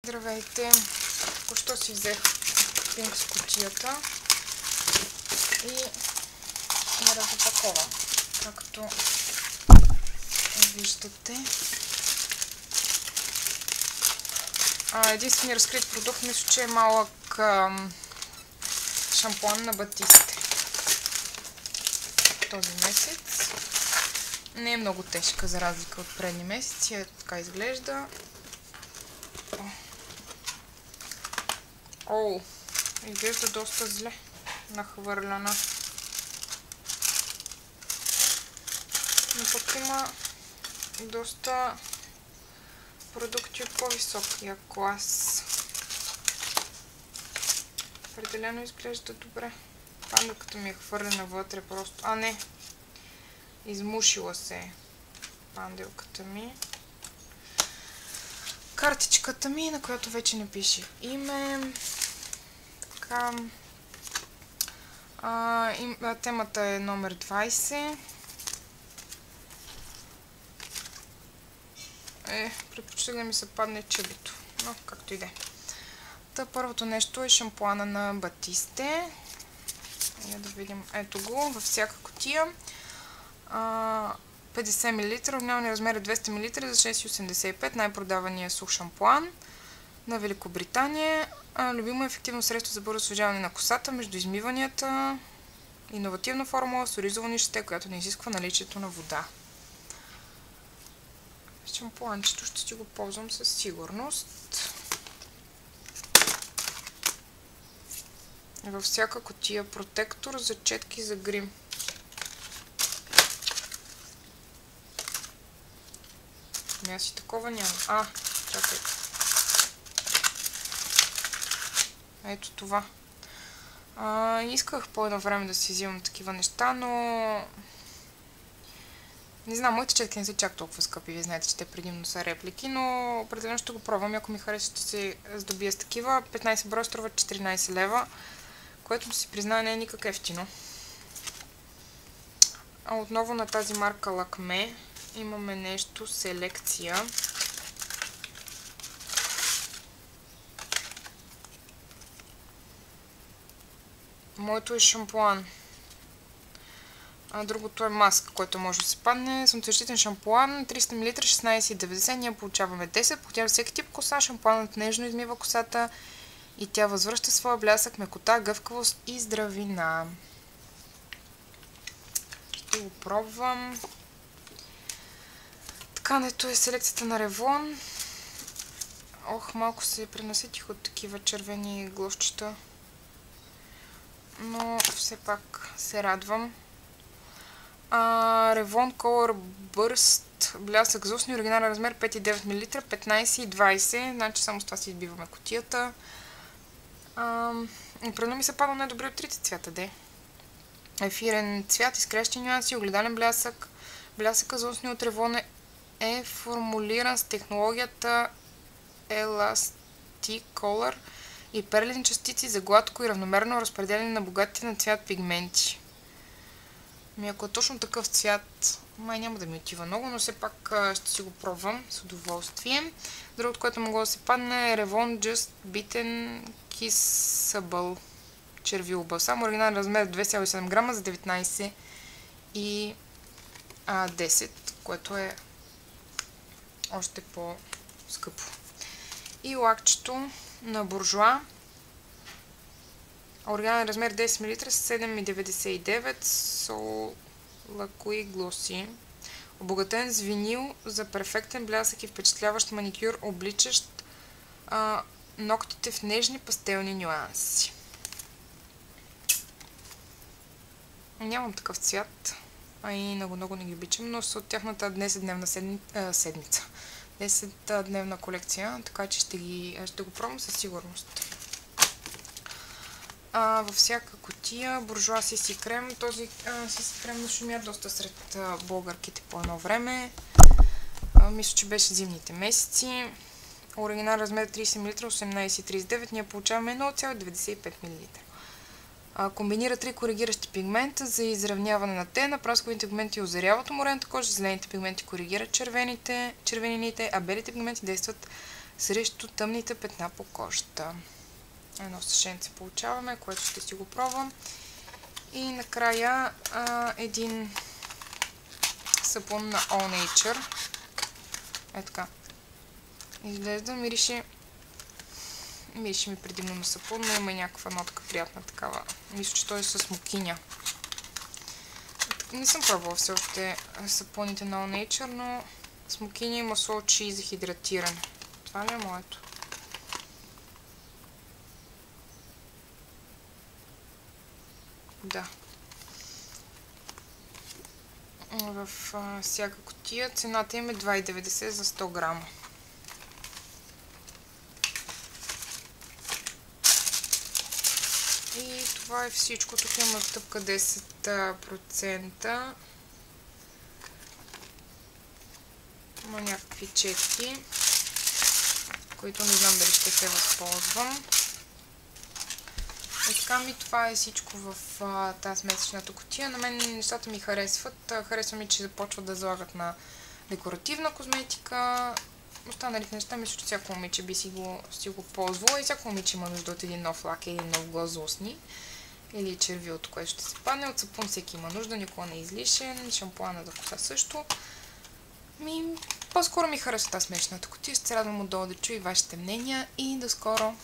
Здравейте! Току-що си взех Пинкс кутията и я разопаковам. Както виждате. Единственият разкрит продукт, мисля, че е малък шампуан на Батисте. Този месец. Не е много тежка, за разлика от предни месеци. Ето така изглежда. О, изглежда доста зле нахвърляна. Но пък има доста продукти от по-високия клас. Определено изглежда добре. Пандълката ми е хвърлена вътре просто. Не. Измушила се панделката ми. Картичката ми, на която вече не пише име. Така. Темата е номер 20. Предпочитах да ми се падне чебито. Но, както и да е. Първото нещо е шампуана на Батисте. Да видим. Ето го, във всяка кутия. 50 мл, оригиналният размер е 200 мл за 6,85, най-продавания сух шампуан на Великобритания. Любимо ефективно средство за бързо освежаване на косата между измиванията. Иновативна формула с оризово нище, която не изисква наличието на вода. Шампуанчето ще си го ползвам със сигурност. Във всяка кутия протектор за четки за грим. Аз и такова няма. Чакай. Ето това. Исках по едно време да си взимам такива неща, но не знам, моите четки не са чак толкова скъпи. Вие знаете, че те предимно са реплики, но определено ще го пробвам. Ако ми хареса, ще се здобия с такива. 15 броя струват 14 лева, което си призна не е никак ефтино. Отново на тази марка Лакме имаме нещо селекция. Моето е шампуан. Другото е маска, който може да се падне. Слънцезащитен шампуан, 300 мл, 16,90. Ние получаваме 10. Подходя всеки тип коса. Шампуанът нежно измива косата и тя възвръща своя блясък, мекота, гъвкавост и здравина. Ще го пробвам. Ткането е селекцията на Ревлон. Малко се пренаситих от такива червени глъвчета. Но все пак се радвам. Revlon Color Burst блясък за устни, оригинален размер 5,9 мл, 15,20. Значи само с това си избиваме кутията. Определено ми се падна най-добре от трите цвята, де. Ефирен цвят, изкрещи нюанси, огледален блясък. Блясъка за устни от Revlon е формулиран с технологията Elastic Color и перлени частици за гладко и равномерно разпределение на богатите на цвят пигменти. Ако е точно такъв цвят, май няма да ми отива много, но все пак ще си го пробвам с удоволствие. Другото, което могло да се падне е Revlon Just Beaten Kissable червил балсам. Оригинален размер 2,7 грама за 19 и 10, което е още по-скъпо. И лакчето на Буржуа. Оригинален размер 10 мл, 7,99. Сол Лакуи Глоси. Обогатен с винил за перфектен блясък и впечатляващ маникюр, обличащ ногтите в нежни пастелни нюанси. Нямам такъв цвят, и много не ги обичам, но са от тяхната 10-дневна седмица. 10-дневна колекция, така че ще го пробвам със сигурност. Във всяка кутия Буржуа CC крем. Този CC крем нашумя доста сред българките по едно време. Мисля, че беше зимните месеци. Оригинал размер 30 мл, 18,39. Ние получаваме 1,95 мл. Комбинира 3 коригиращи пигмента за изравняване на тена. Прасковите пигменти озаряват уморената кожа, зелените пигменти коригират червенините, а белите пигменти действат срещу тъмните петна по кожата. Едно съшенце получаваме, което ще си го пробвам. И накрая един сапун на All Nature. Е така. Изглежда, мирише ми предимно на сапун, но има и някаква нотка приятна такава. Мисля, че той е с мокиня. Не съм пробвала все още сапуните на All Nature, но с мокиня и масло чи за хидратиране. Това ли е моето? Да. В всяка кутия цената им е 2,90 за 100 грама. И това е всичко. Тук има стъпка 10%. Има някакви четки, които не знам дали ще се възползвам. И така това е всичко в тази месечната кутия. На мен нещата ми харесват. Харесва ми, че започват да залагат на декоративна козметика. Останалите неща мисля, че всяко момиче би си го ползвало и всяко момиче има нужда от един нов лак или нов глас за устни. Или червил, от което ще се падне. От сапун всеки има нужда, никога не е излишен. Шампуана за коса също. По-скоро ми харесва тази месечната кутия. Ще се радвам отдолу да чуя и вашите мнения и до скоро!